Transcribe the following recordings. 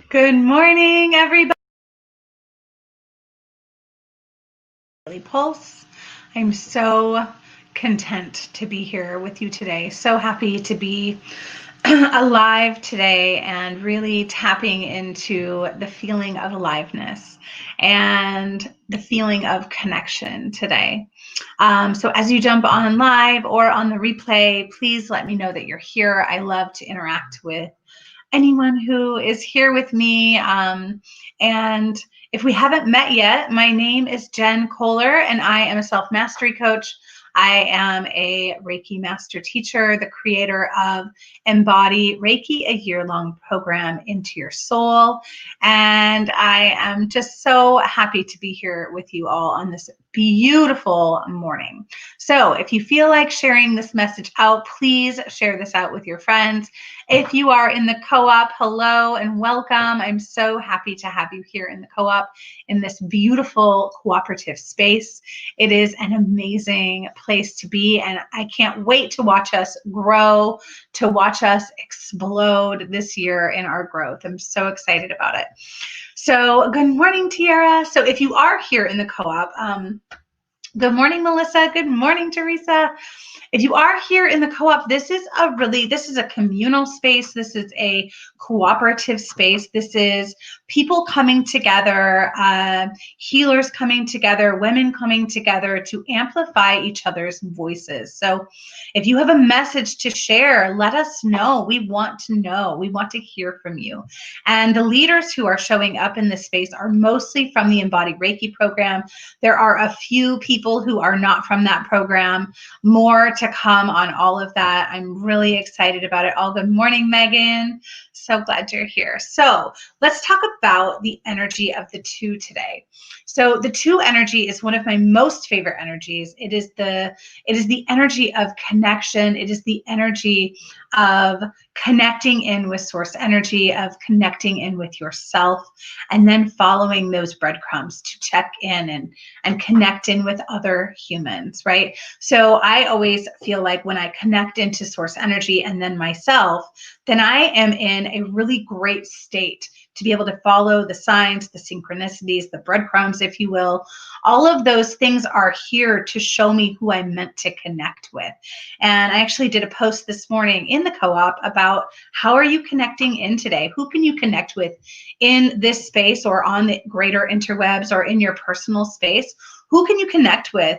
Good morning, everybody. Pulse. I'm so content to be here with you today. So happy to be alive today and really tapping into the feeling of aliveness and the feeling of connection today. So as you jump on live or on the replay, please let me know that you're here. I love to interact with anyone who is here with me. And if we haven't met yet, my name is Jen Kohler, and I am a self-mastery coach. I am a Reiki master teacher, the creator of Embody Reiki, a year-long program into your soul. And I am just so happy to be here with you all on this beautiful morning. So if you feel like sharing this message out, please share this out with your friends. If you are in the co-op, hello and welcome. I'm so happy to have you here in the co-op in this beautiful cooperative space. It is an amazing place to be, and I can't wait to watch us grow, to watch us explode this year in our growth. I'm so excited about it. So good morning, Tiara. So if you are here in the co-op, good morning, Melissa. Good morning, Teresa. If you are here in the co-op, this is a communal space. This is a cooperative space. This is people coming together, healers coming together, women coming together to amplify each other's voices. So if you have a message to share, let us know. We want to know. We want to hear from you. And the leaders who are showing up in this space are mostly from the Embodied Reiki program. There are a few people who are not from that program. More to come on all of that. I'm really excited about it all. Good morning, Megan. So glad you're here. So let's talk about the energy of the two today. So the two energy is one of my most favorite energies. It is the energy of connection. It is the energy of connecting in with source energy, of connecting in with yourself, and then following those breadcrumbs to check in and connect in with other humans, right? So I always feel like when I connect into source energy and then myself, then I am in a really great state to be able to follow the signs, the synchronicities, the breadcrumbs, if you will. All of those things are here to show me who I'm meant to connect with. And I actually did a post this morning in the co-op about how are you connecting in today? Who can you connect with in this space or on the greater interwebs or in your personal space? Who can you connect with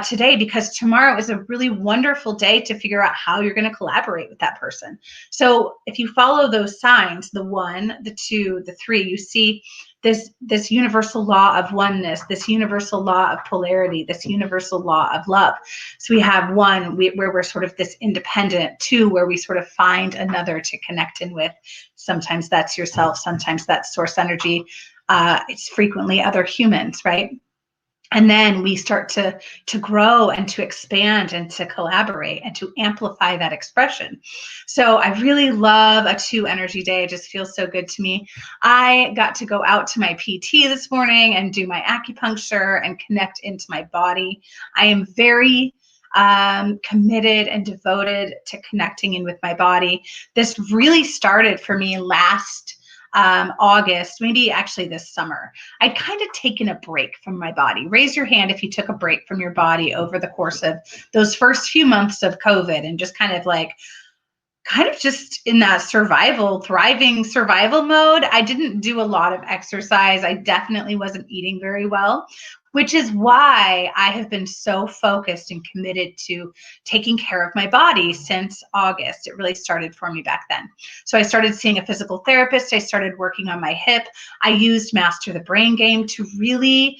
today? Because tomorrow is a really wonderful day to figure out how you're going to collaborate with that person. So if you follow those signs, the 1, the 2, the 3, you see this universal law of oneness, this universal law of polarity, this universal law of love. So we have 1 where we're sort of this independent, 2 where we sort of find another to connect in with. Sometimes that's yourself, sometimes that's source energy. It's frequently other humans, right? And then we start to grow and to expand and to collaborate and to amplify that expression. So I really love a 2 energy day. It just feels so good to me. I got to go out to my PT this morning and do my acupuncture and connect into my body. I am very committed and devoted to connecting in with my body. This really started for me last August, maybe actually this summer. I'd kind of taken a break from my body. Raise your hand if you took a break from your body over the course of those first few months of COVID and just kind of just in that thriving survival mode. I didn't do a lot of exercise. I definitely wasn't eating very well, which is why I have been so focused and committed to taking care of my body since August. It really started for me back then. So I started seeing a physical therapist. I started working on my hip. I used Master the Brain Game to really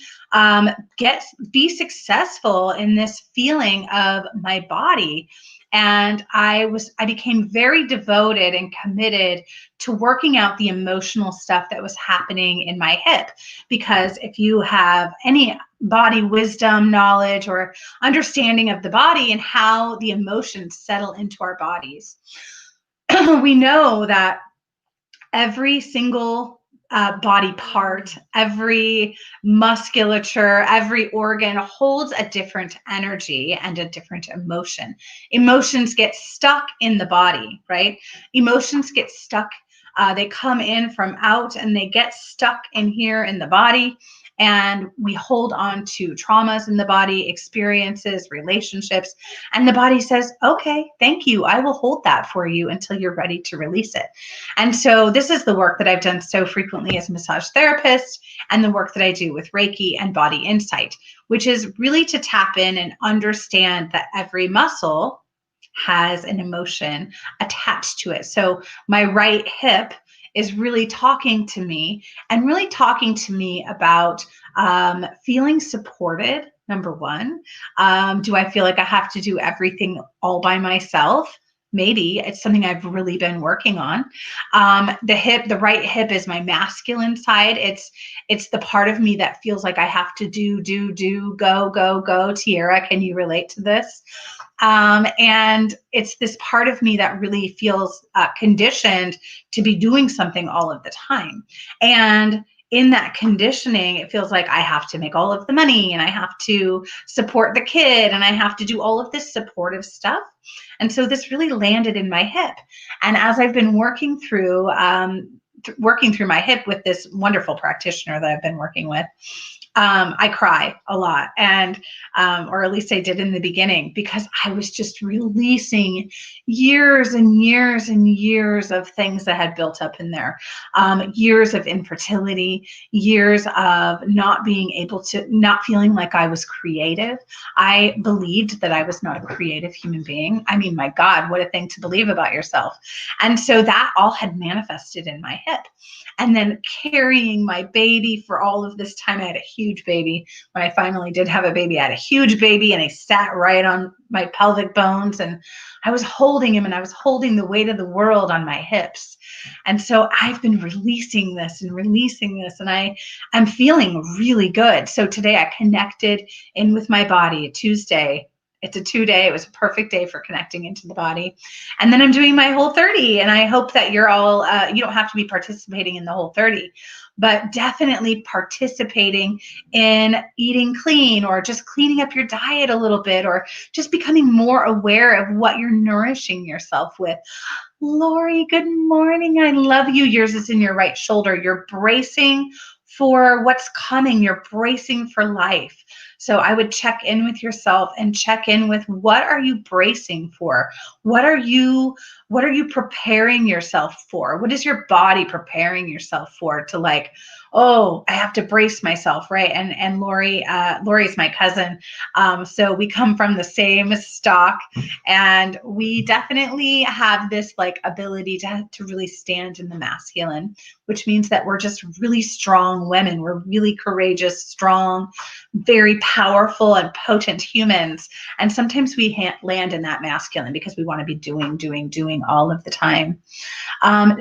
be successful in this feeling of my body. And I became very devoted and committed to working out the emotional stuff that was happening in my hip. Because if you have any body wisdom, knowledge, or understanding of the body and how the emotions settle into our bodies, we know that every single body part, every musculature, every organ holds a different energy and a different emotion. Emotions get stuck in the body, right? Emotions get stuck They come in from out and they get stuck in here in the body. And we hold on to traumas in the body, experiences, relationships. And the body says, okay, thank you. I will hold that for you until you're ready to release it. And so this is the work that I've done so frequently as a massage therapist, and the work that I do with Reiki and Body Insight, which is really to tap in and understand that every muscle has an emotion attached to it. So my right hip is really talking to me, and really talking to me about feeling supported. Number one, do I feel like I have to do everything all by myself? Maybe. It's something I've really been working on. The right hip is my masculine side. It's the part of me that feels like I have to do, go. Tiara, can you relate to this? And it's this part of me that really feels conditioned to be doing something all of the time. And in that conditioning, it feels like I have to make all of the money, and I have to support the kid, and I have to do all of this supportive stuff. And so this really landed in my hip. And as I've been working through my hip with this wonderful practitioner that I've been working with, I cry a lot, and or at least I did in the beginning, because I was just releasing years and years and years of things that had built up in there, years of infertility, years of not feeling like I was creative. I believed that I was not a creative human being. I mean, my God, what a thing to believe about yourself. And so that all had manifested in my hip. And then carrying my baby for all of this time. I had a huge baby. When I finally did have a baby, I had a huge baby, and he sat right on my pelvic bones, and I was holding him, and I was holding the weight of the world on my hips. And so I've been releasing this, and I'm feeling really good. So today I connected in with my body, Tuesday. It's a 2-day. It was a perfect day for connecting into the body. And then I'm doing my Whole30. And I hope that you're all, you don't have to be participating in the Whole30, but definitely participating in eating clean, or just cleaning up your diet a little bit, or just becoming more aware of what you're nourishing yourself with. Lori, good morning. I love you. Yours is in your right shoulder. You're bracing for what's coming. You're bracing for life. So I would check in with yourself and check in with, what are you bracing for? What are you preparing yourself for? What is your body preparing yourself for, to like, oh, I have to brace myself, right? And Lori is my cousin. So we come from the same stock, and we definitely have this like ability to really stand in the masculine, which means that we're just really strong women. We're really courageous, strong, very powerful and potent humans. And sometimes we land in that masculine because we want to be doing all of the time.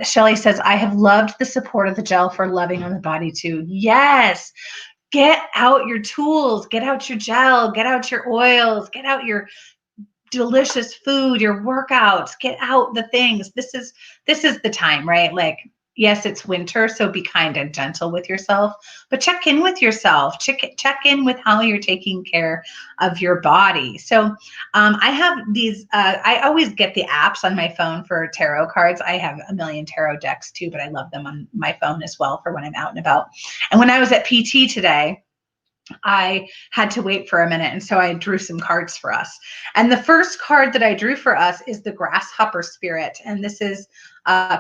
Shelly says, I have loved the support of the gel for loving on the body too. Yes. Get out your tools, get out your gel, get out your oils, get out your delicious food, your workouts, get out the things. This is the time, right? Like, yes, it's winter, so be kind and gentle with yourself, but check in with yourself. Check in with how you're taking care of your body. So I have these, I always get the apps on my phone for tarot cards. I have a million tarot decks too, but I love them on my phone as well for when I'm out and about. And when I was at PT today, I had to wait for a minute, and so I drew some cards for us. And the first card that I drew for us is the Grasshopper Spirit, and this is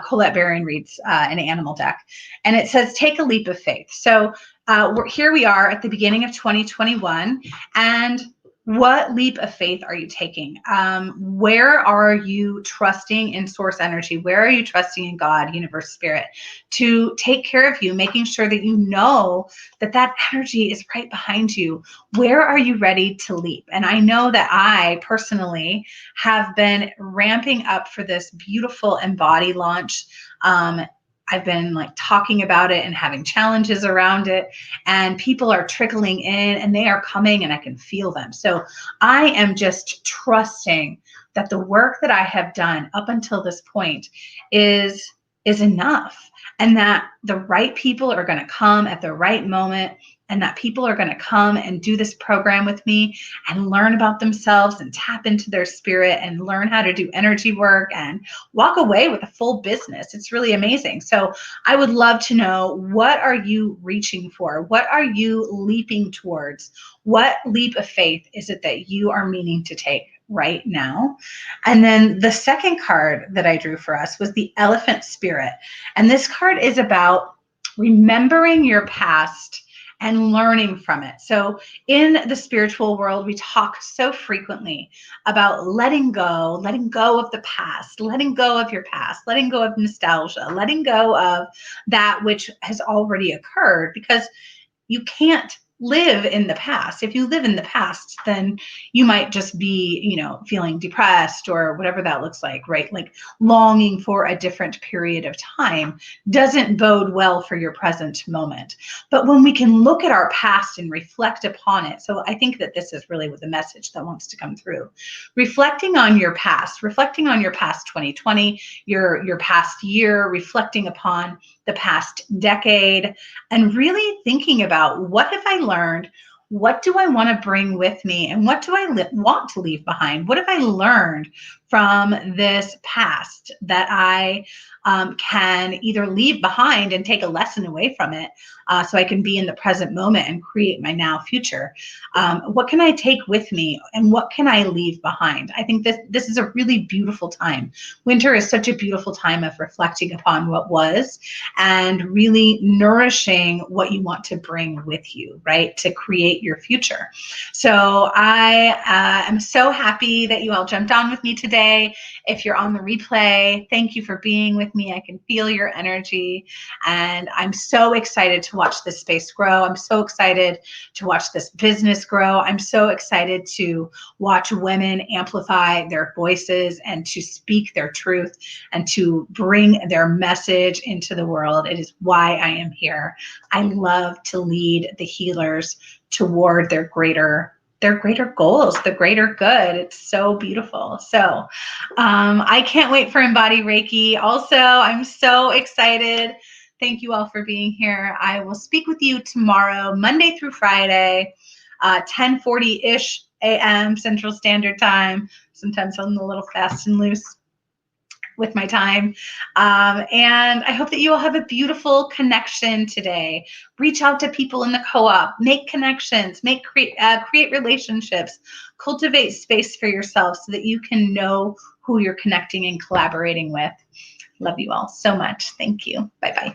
Colette Baron reads an animal deck, and it says, take a leap of faith. So here we are at the beginning of 2021, and what leap of faith are you taking? Where are you trusting in source energy? Where are you trusting in God, universe, spirit, to take care of you, making sure that you know that energy is right behind you? Where are you ready to leap? And I know that I personally have been ramping up for this beautiful Embody launch. I've been like talking about it and having challenges around it, and people are trickling in, and they are coming, and I can feel them. So I am just trusting that the work that I have done up until this point is enough, and that the right people are going to come at the right moment and that people are going to come and do this program with me and learn about themselves and tap into their spirit and learn how to do energy work and walk away with a full business. It's really amazing. So I would love to know, what are you reaching for? What are you leaping towards? What leap of faith is it that you are meaning to take right now? And then the second card that I drew for us was the Elephant Spirit. And this card is about remembering your past and learning from it. So in the spiritual world, we talk so frequently about letting go of the past, letting go of your past, letting go of nostalgia, letting go of that which has already occurred, because you can't live in the past. If you live in the past, then you might just be, feeling depressed or whatever that looks like, right? Like longing for a different period of time doesn't bode well for your present moment. But when we can look at our past and reflect upon it, so I think that this is really what the message that wants to come through. Reflecting on your past 2020, your past year, reflecting upon the past decade, and really thinking about, what have I learned? What do I want to bring with me? And what do I want to leave behind? What have I learned from this past that I can either leave behind and take a lesson away from it, so I can be in the present moment and create my now future? What can I take with me, and what can I leave behind? I think this is a really beautiful time. Winter is such a beautiful time of reflecting upon what was and really nourishing what you want to bring with you, right, to create your future. So I am so happy that you all jumped on with me today. If you're on the replay, thank you for being with me. I can feel your energy, and I'm so excited to watch this space grow. I'm so excited to watch this business grow. I'm so excited to watch women amplify their voices and to speak their truth and to bring their message into the world. It is why I am here. I love to lead the healers toward their greater goals, the greater good. It's so beautiful. So I can't wait for Embody Reiki. Also, I'm so excited. Thank you all for being here. I will speak with you tomorrow, Monday through Friday, 10:40-ish a.m. Central Standard Time. Sometimes I'm a little fast and loose with my time. And I hope that you all have a beautiful connection today. Reach out to people in the co-op, make connections, create relationships, cultivate space for yourself so that you can know who you're connecting and collaborating with. Love you all so much. Thank you. Bye-bye.